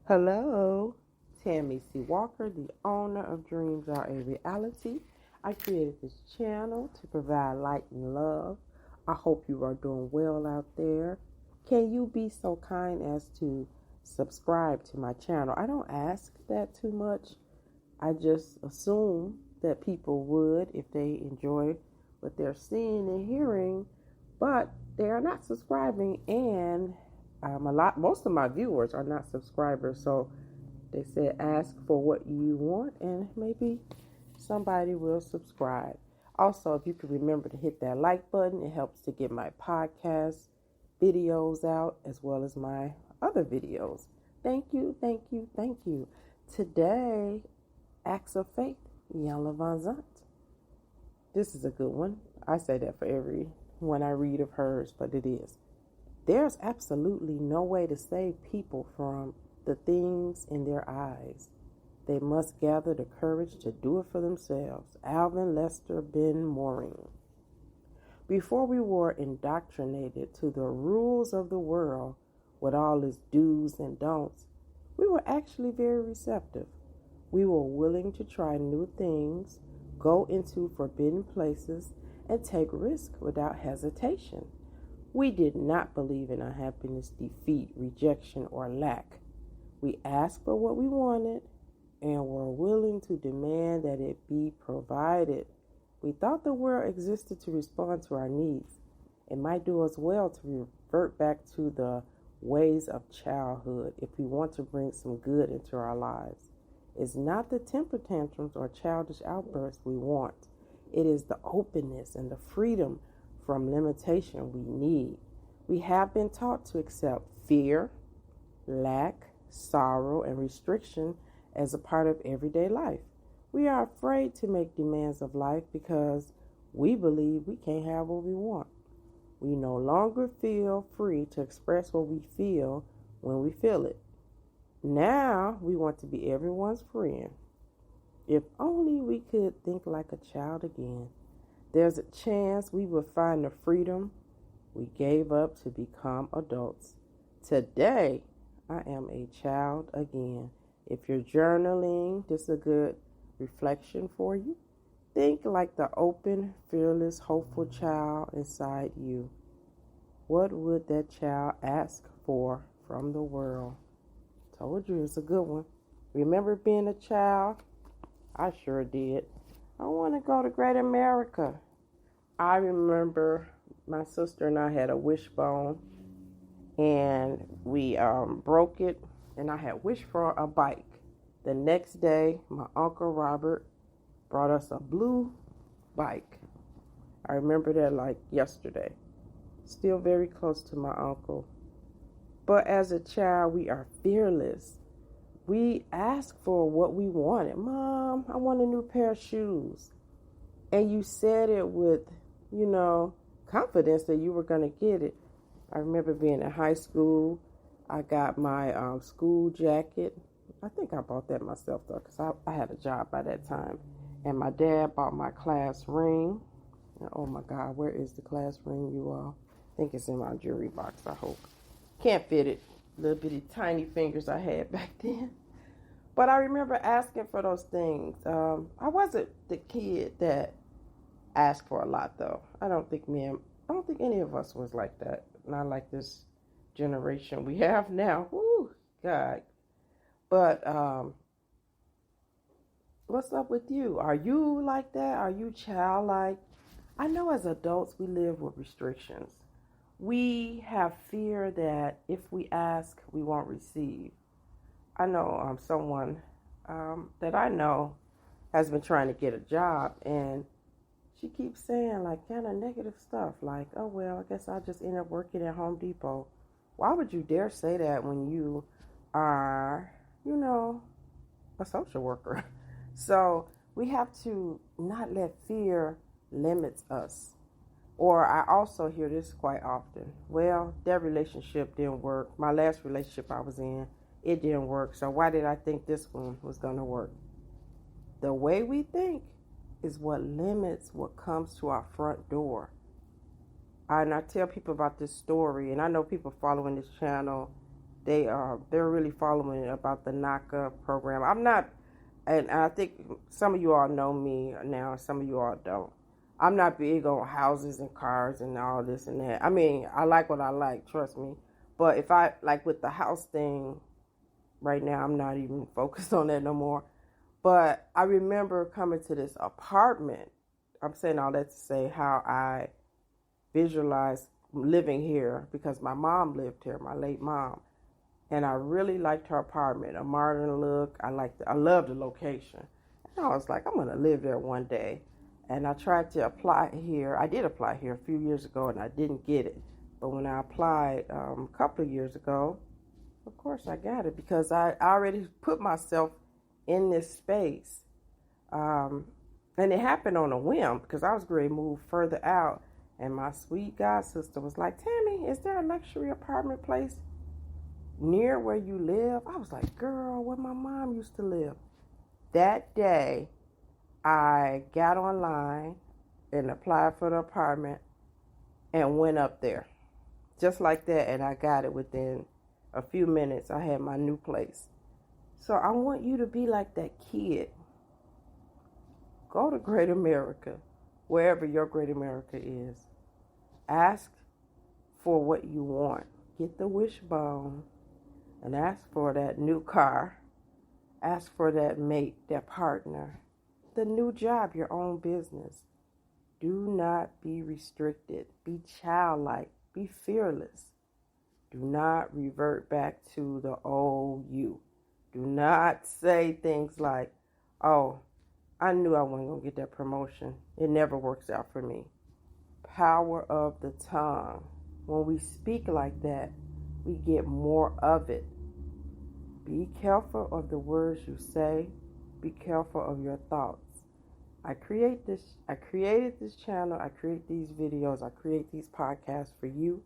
Hello, Tammy C. Walker, the owner of Dreams Are a Reality. I created this channel to provide light and love. I hope you are doing well out there. Can you be so kind as to subscribe to my channel? I don't ask that too much. I just assume that people would if they enjoy what they're seeing and hearing, but they are not subscribing, and most of my viewers are not subscribers. So they said ask for what you want, and maybe somebody will subscribe. Also, if you could remember to hit that like button, it helps to get my podcast videos out as well as my other videos. Thank you, thank you, thank you. Today, Acts of Faith, Iyanla Vanzant. This is a good one. I say that for every one I read of hers, but it is. There's absolutely no way to save people from the things in their eyes. They must gather the courage to do it for themselves. Alvin Lester Ben Morin. Before we were indoctrinated to the rules of the world with all its do's and don'ts, we were actually very receptive. We were willing to try new things, go into forbidden places, and take risk without hesitation. We did not believe in unhappiness, defeat, rejection, or lack. We asked for what we wanted and were willing to demand that it be provided. We thought the world existed to respond to our needs. It might do us well to revert back to the ways of childhood if we want to bring some good into our lives. It's not the temper tantrums or childish outbursts we want. It is the openness and the freedom from limitation we need. We have been taught to accept fear, lack, sorrow, and restriction as a part of everyday life. We are afraid to make demands of life because we believe we can't have what we want. We no longer feel free to express what we feel when we feel it. Now we want to be everyone's friend. If only we could think like a child again. There's a chance we will find the freedom we gave up to become adults. Today, I am a child again. If you're journaling, this is a good reflection for you. Think like the open, fearless, hopeful child inside you. What would that child ask for from the world? Told you it's a good one. Remember being a child? I sure did. I want to go to Great America. I remember my sister and I had a wishbone, and we broke it, and I had wished for a bike. The next day, my Uncle Robert brought us a blue bike. I remember that like yesterday. Still very close to my uncle. But as a child, we are fearless. We ask for what we wanted. Mom, I want a new pair of shoes. And you said it with, confidence that you were going to get it. I remember being in high school. I got my school jacket. I think I bought that myself, though, because I had a job by that time. And my dad bought my class ring. And, oh, my God, where is the class ring, you all? I think it's in my jewelry box, I hope. Can't fit it. Little bitty tiny fingers I had back then. But I remember asking for those things. I wasn't the kid that asked for a lot, though. I don't think any of us was like that. Not like this generation we have now. Woo, God. But what's up with you? Are you like that? Are you childlike? I know as adults we live with restrictions. We have fear that if we ask, we won't receive. I know someone that I know has been trying to get a job, and she keeps saying like kind of negative stuff like, oh, well, I guess I'll just end up working at Home Depot. Why would you dare say that when you are, a social worker? So we have to not let fear limit us. Or I also hear this quite often. Well, that relationship didn't work. My last relationship I was in, it didn't work. So why did I think this one was going to work? The way we think is what limits what comes to our front door. And I tell people about this story, and I know people following this channel, they're really following about the NACA program. I'm not, and I think some of you all know me now, some of you all don't. I'm not big on houses and cars and all this and that. I mean, I like what I like, trust me. But if I, like with the house thing right now, I'm not even focused on that no more. But I remember coming to this apartment. I'm saying all that to say how I visualized living here because my mom lived here, my late mom. And I really liked her apartment, a modern look. I loved the location. And I was like, I'm going to live there one day. And I tried to apply here. I did apply here a few years ago, and I didn't get it. But when I applied a couple of years ago, of course I got it because I already put myself in this space. And it happened on a whim because I was going to move further out. And my sweet god sister was like, Tammy, is there a luxury apartment place near where you live? I was like, girl, where my mom used to live. That day, I got online and applied for the apartment and went up there. Just like that, and I got it within a few minutes. I had my new place. So I want you to be like that kid. Go to Great America, wherever your Great America is. Ask for what you want. Get the wishbone and ask for that new car. Ask for that mate, that partner, the new job, your own business. Do not be restricted. Be childlike. Be fearless. Do not revert back to the old you. Do not say things like, oh, I knew I wasn't going to get that promotion. It never works out for me. Power of the tongue. When we speak like that, we get more of it. Be careful of the words you say. Be careful of your thoughts. I created this channel. I create these videos. I create these podcasts for you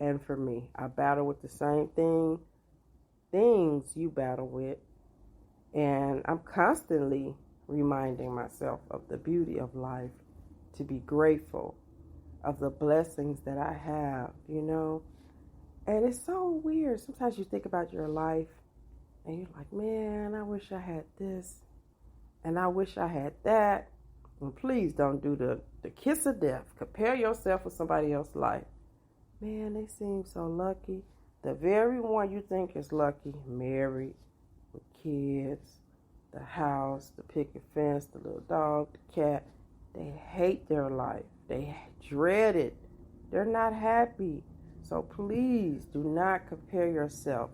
and for me. I battle with the same things you battle with. And I'm constantly reminding myself of the beauty of life, to be grateful of the blessings that I have, And it's so weird. Sometimes you think about your life and you're like, man, I wish I had this and I wish I had that. And please don't do the kiss of death. Compare yourself with somebody else's life. Man, they seem so lucky. The very one you think is lucky, married, with kids, the house, the picket fence, the little dog, the cat, they hate their life. They dread it. They're not happy. So please do not compare yourself.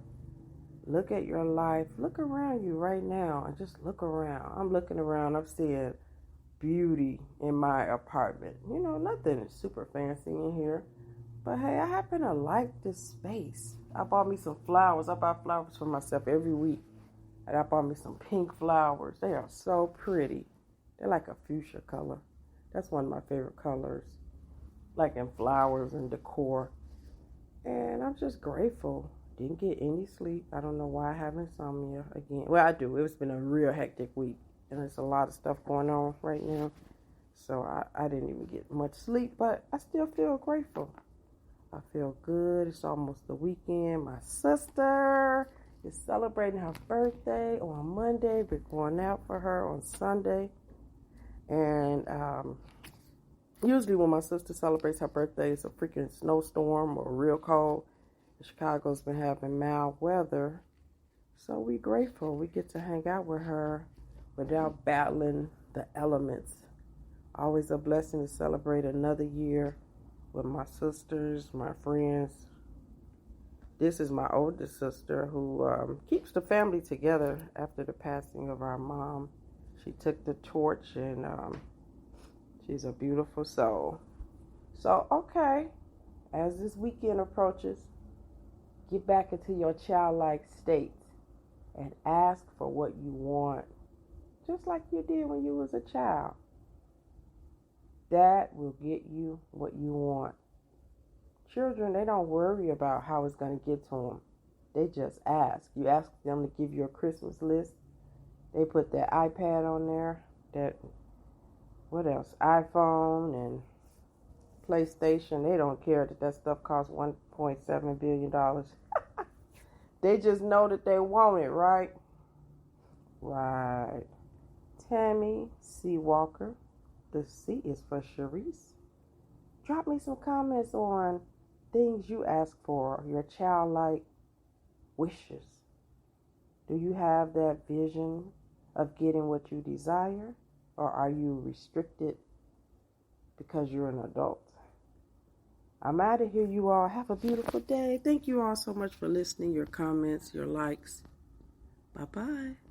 Look at your life. Look around you right now and just look around. I'm looking around. I'm seeing beauty in my apartment. Nothing is super fancy in here. But hey, I happen to like this space. I bought me some flowers. I buy flowers for myself every week. And I bought me some pink flowers. They are so pretty. They're like a fuchsia color. That's one of my favorite colors. Like in flowers and decor. And I'm just grateful. Didn't get any sleep. I don't know why I have insomnia again. Well, I do. It's been a real hectic week. And there's a lot of stuff going on right now. So I didn't even get much sleep. But I still feel grateful. I feel good. It's almost the weekend. My sister is celebrating her birthday on Monday. We're going out for her on Sunday. And usually when my sister celebrates her birthday, it's a freaking snowstorm or real cold. Chicago's been having mild weather. So we're grateful. We get to hang out with her without battling the elements. Always a blessing to celebrate another year with my sisters, my friends. This is my oldest sister who keeps the family together after the passing of our mom. She took the torch and she's a beautiful soul. So, okay, as this weekend approaches, get back into your childlike state and ask for what you want, just like you did when you was a child. That will get you what you want. Children, they don't worry about how it's going to get to them. They just ask. You ask them to give you a Christmas list. They put that iPad on there, what else? iPhone and PlayStation. They don't care that stuff costs $1.7 billion. They just know that they want it, right? Right. Tammy C. Walker. The C is for Sharice. Drop me some comments on things you ask for, your childlike wishes. Do you have that vision of getting what you desire, or are you restricted because you're an adult? I'm out of here, you all. Have a beautiful day. Thank you all so much for listening, your comments, your likes. Bye-bye.